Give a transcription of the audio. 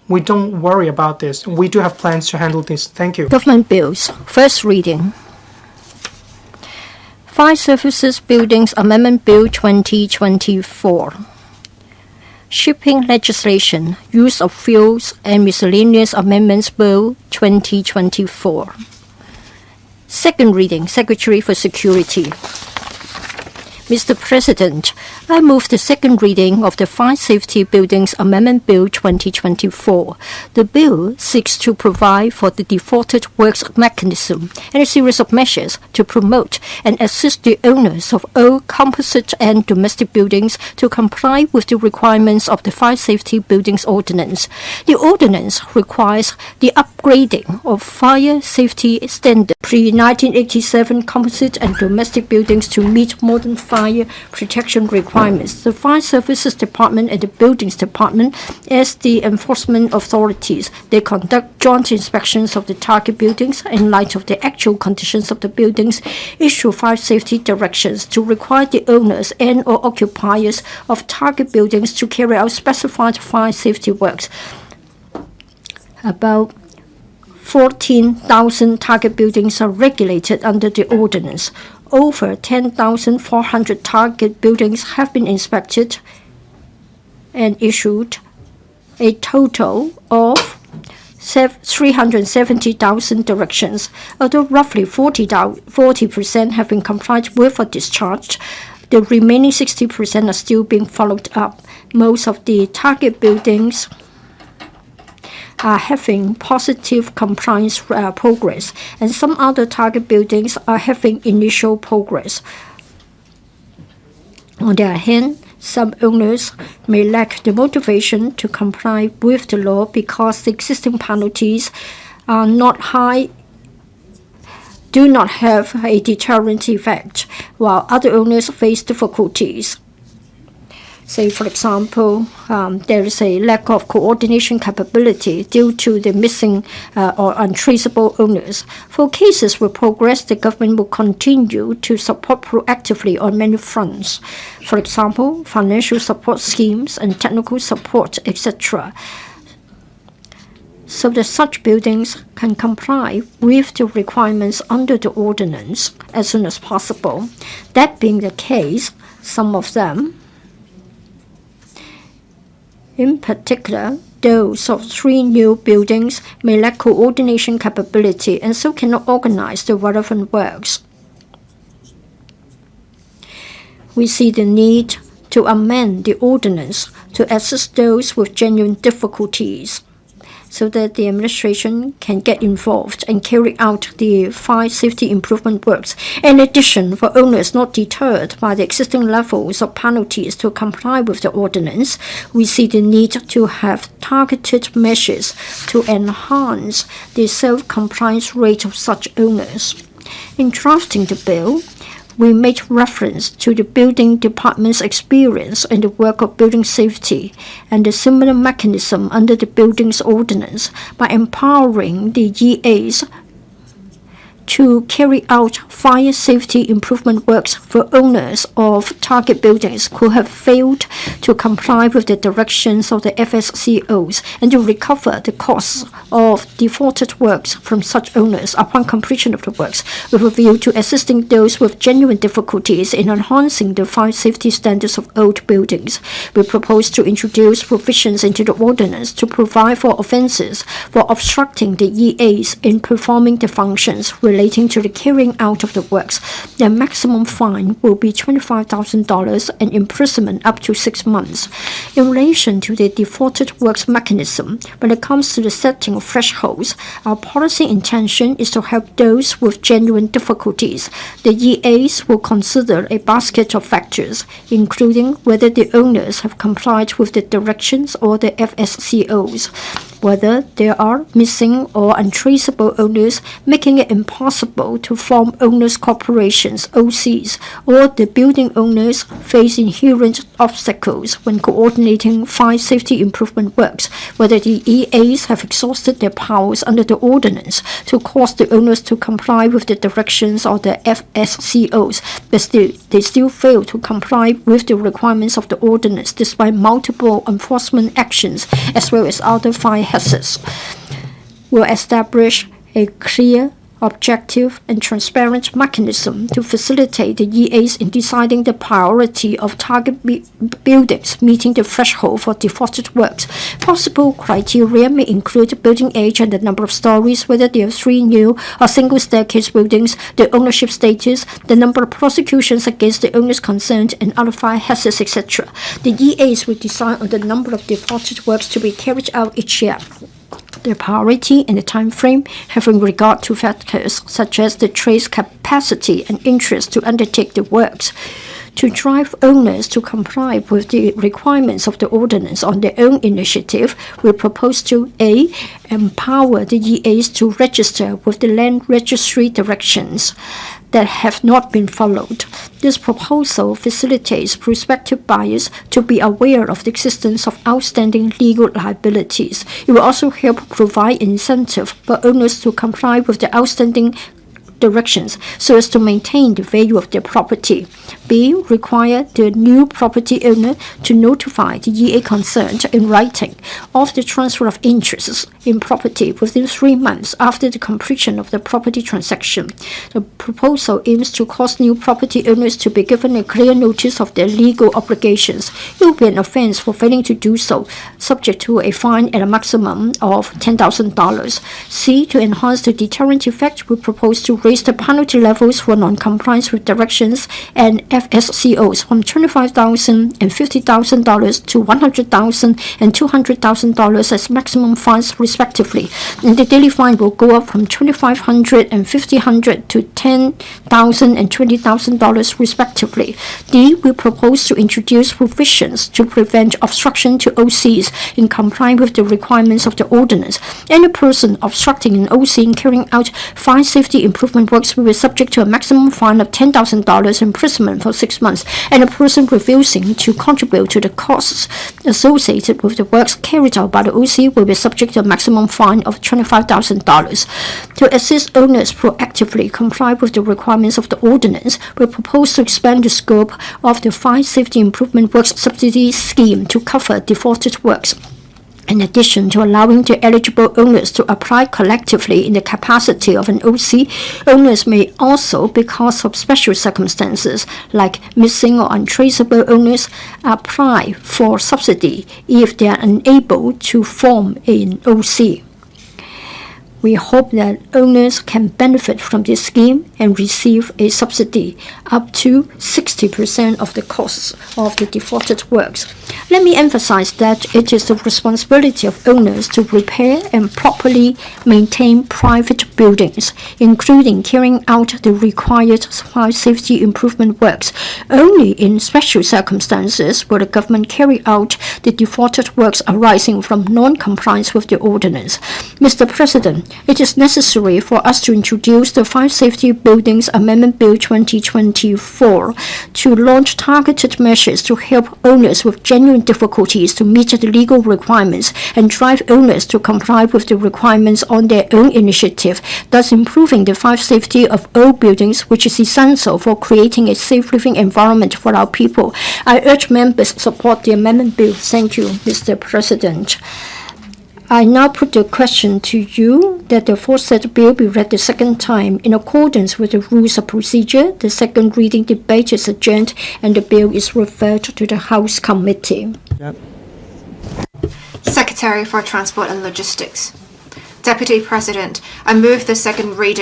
We don't worry about this. We do have plans to handle this. Thank you. Government bills. First reading. Fire Services Buildings Amendment Bill 2024. Shipping Legislation, Use of Fuels and Miscellaneous Amendments Bill 2024. Second reading. Secretary for Security. Mr. President, I move the second reading of the Fire Safety Buildings Amendment Bill 2024. The bill seeks to provide for the defaulted works mechanism and a series of measures to promote and assist the owners of all composite and domestic buildings to comply with the requirements of the Fire Safety Buildings Ordinance. The ordinance requires the upgrading of fire safety standards pre-1987 composite and domestic buildings to meet modern fire protection requirements. The Fire Services Department and the Buildings Department, as the enforcement authorities, they conduct joint inspections of the target buildings in light of the actual conditions of the buildings, issue fire safety directions to require the owners and or occupiers of target buildings to carry out specified fire safety works. About 14,000 target buildings are regulated under the ordinance. Over 10,400 target buildings have been inspected and issued a total of 370,000 directions. Although roughly 40% have been complied with or discharged, the remaining 60% are still being followed up. Most of the target buildings are having positive compliance progress, and some other target buildings are having initial progress. On the other hand, some owners may lack the motivation to comply with the law because the existing penalties are not high, do not have a deterrent effect, while other owners face difficulties. Say, for example, there is a lack of coordination capability due to the missing or untraceable owners. For cases with progress, the government will continue to support proactively on many fronts. For example, financial support schemes and technical support, etc., so that such buildings can comply with the requirements under the ordinance as soon as possible. That being the case, some of them, in particular, those of 3 new buildings, may lack coordination capability and so cannot organize the relevant works. We see the need to amend the ordinance to assist those with genuine difficulties, so that the administration can get involved and carry out the fire safety improvement works. In addition, for owners not deterred by the existing levels of penalties to comply with the ordinance, we see the need to have targeted measures to enhance the self-compliance rate of such owners. In drafting the bill, we made reference to the building department's experience in the work of building safety and the similar mechanism under the buildings ordinance by empowering the EAs to carry out fire safety improvement works for owners of target buildings who have failed to comply with the directions of the FSCOs, and to recover the costs of defaulted works from such owners upon completion of the works, with a view to assisting those with genuine difficulties in enhancing the fire safety standards of old buildings. We propose to introduce provisions into the ordinance to provide for offences for obstructing the EAs in performing the functions relating to the carrying out of the works. The maximum fine will be $25,000 and imprisonment up to 6 months. In relation to the defaulted works mechanism, when it comes to the setting of thresholds, our policy intention is to help those with genuine difficulties. The EAs will consider a basket of factors, including whether the owners have complied with the directions or the FSCOs. whether there are missing or untraceable owners, making it impossible to form owners' corporations, OCs, or the building owners face inherent obstacles when coordinating fire safety improvement works, whether the EAs have exhausted their powers under the ordinance to cause the owners to comply with the directions of the FSCOs, but they still fail to comply with the requirements of the ordinance despite multiple enforcement actions as well as other fire hazards. Will establish a clear, objective, and transparent mechanism to facilitate the EAs in deciding the priority of target buildings meeting the threshold for defaulted works. Possible criteria may include building age and the number of stories, whether they are 3 new or single staircase buildings, the ownership status, the number of prosecutions against the owners concerned, and other fire hazards, etc. The EAs will decide on the number of defaulted works to be carried out each year. The priority and the time frame, having regard to factors such as the trade's capacity and interest to undertake the works. To drive owners to comply with the requirements of the ordinance on their own initiative, we propose to A. Empower the EAs to register with the land registry directions that have not been followed. This proposal facilitates prospective buyers to be aware of the existence of outstanding legal liabilities. It will also help provide incentive for owners to comply with the outstanding directions so as to maintain the value of their property. B. Require the new property owner to notify the EA concerned in writing of the transfer of interests in property within 3 months after the completion of the property transaction. The proposal aims to cause new property owners to be given a clear notice of their legal obligations. It will be an offense for failing to do so, subject to a fine at a maximum of $10,000. C. To enhance the deterrent effect, we propose to raise the penalty levels for non-compliance with directions and FSCOs from $25,000 and $50,000 to $100,000 and $200,000 as maximum fines, respectively. And the daily fine will go up from $2,500 and $1,500 to $10,000 and $20,000, respectively. D. We propose to introduce provisions to prevent obstruction to OCs in complying with the requirements of the ordinance. Any person obstructing an OC in carrying out fire safety improvement works will be subject to a maximum fine of $10,000, imprisonment for 6 months, and a person refusing to contribute to the costs associated with the works carried out by the OC will be subject to a maximum fine of $25,000. To assist owners proactively comply with the requirements of the ordinance, we propose to expand the scope of the fire safety improvement works subsidy scheme to cover defaulted works. In addition to allowing the eligible owners to apply collectively in the capacity of an OC, owners may also, because of special circumstances like missing or untraceable owners, apply for subsidy if they are unable to form an OC. We hope that owners can benefit from this scheme and receive a subsidy up to 60% of the costs of the defaulted works. Let me emphasize that it is the responsibility of owners to repair and properly maintain private buildings, including carrying out the required fire safety improvement works. Only in special circumstances will the government carry out the defaulted works arising from non-compliance with the ordinance. Mr. President, it is necessary for us to introduce the Fire Safety Buildings Amendment Bill 2024 to launch targeted measures to help owners with genuine difficulties to meet the legal requirements and drive owners to comply with the requirements on their own initiative, thus improving the fire safety of all buildings, which is essential for creating a safe living environment for our people. I urge members to support the amendment bill. Thank you, Mr. President. I now put the question to you that the aforesaid bill be read the second time. In accordance with the rules of procedure, the second reading debate is adjourned and the bill is referred to the House Committee. Yep. Secretary for Transport and Logistics. Deputy President, I move the second reading